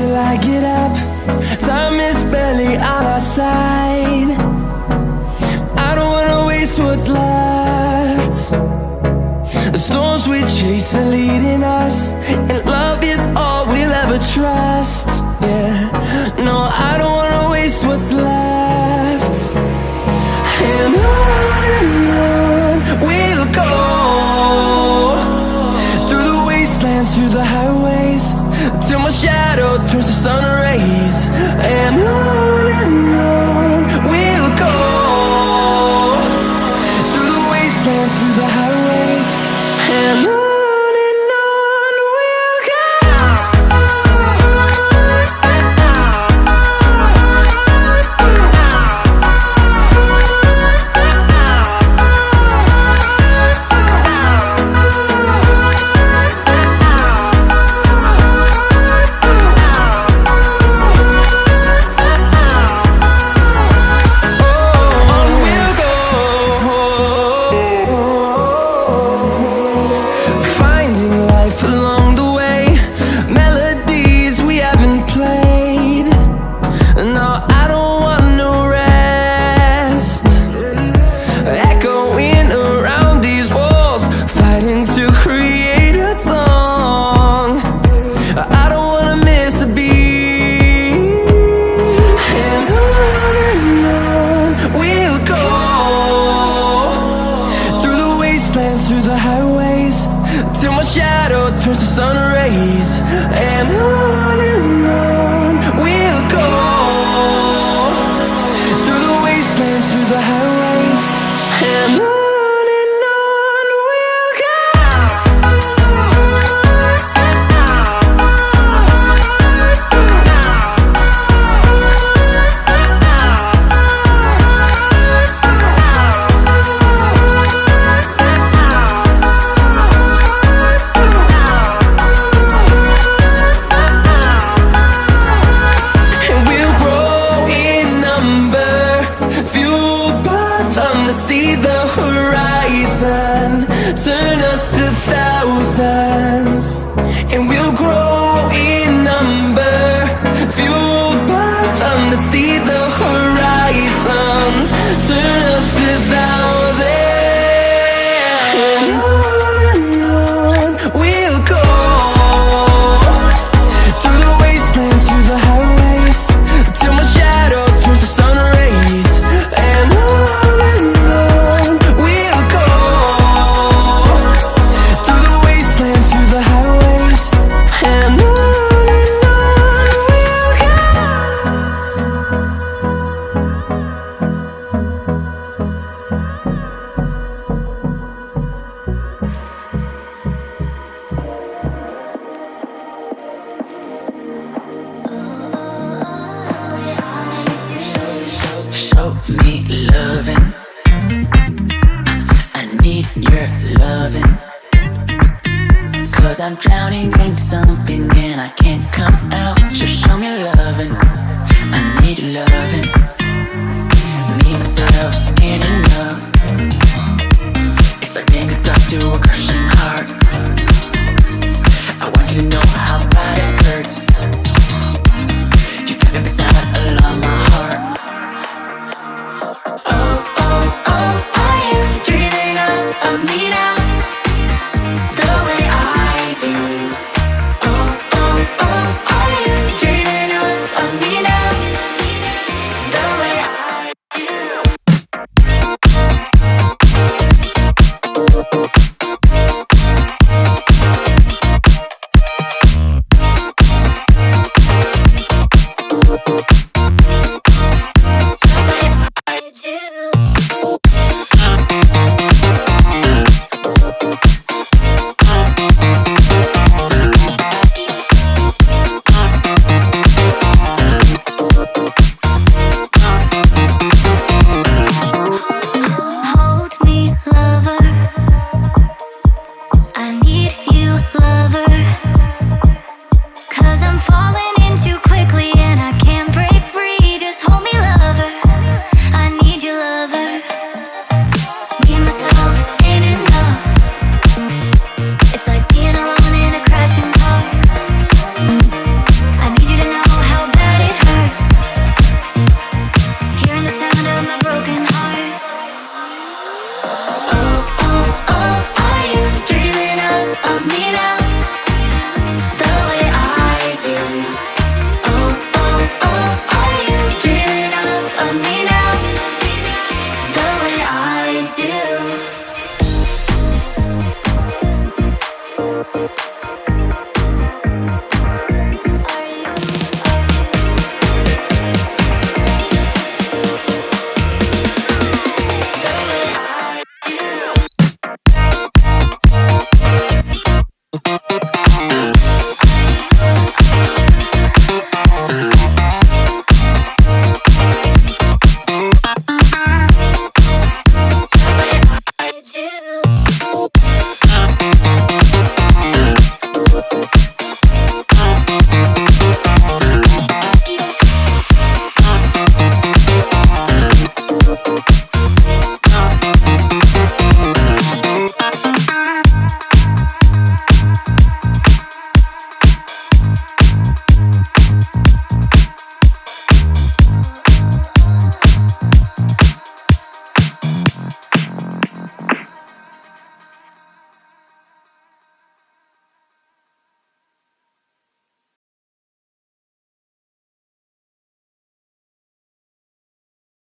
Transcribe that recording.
till I get up. Time is barely on our side. I don't wanna waste what's left. The storms we chase are leading us, and love is all we'll ever trust. Yeah, no, I don't wanna waste what's left. And on we'll go, through the wastelands, through the highways, till my shadow turns to sun rays. And on we'll go, through the wastelands, through the highways, and on we'll go. Through the highways, till my shadow turns to sun rays. And on we'll go, through the wastelands, through the highways, and on we'll go. See the horizon turn us to thousands, and we'll grow in number, fueled by them. To see the horizon turn us to thousands, and on we'll go, through the wastelands, through the highways, till my shadow turns to sun rays. And show me loving, I need your loving, 'cause I'm drowning in something and I can't come out. Just show me loving, I need your love.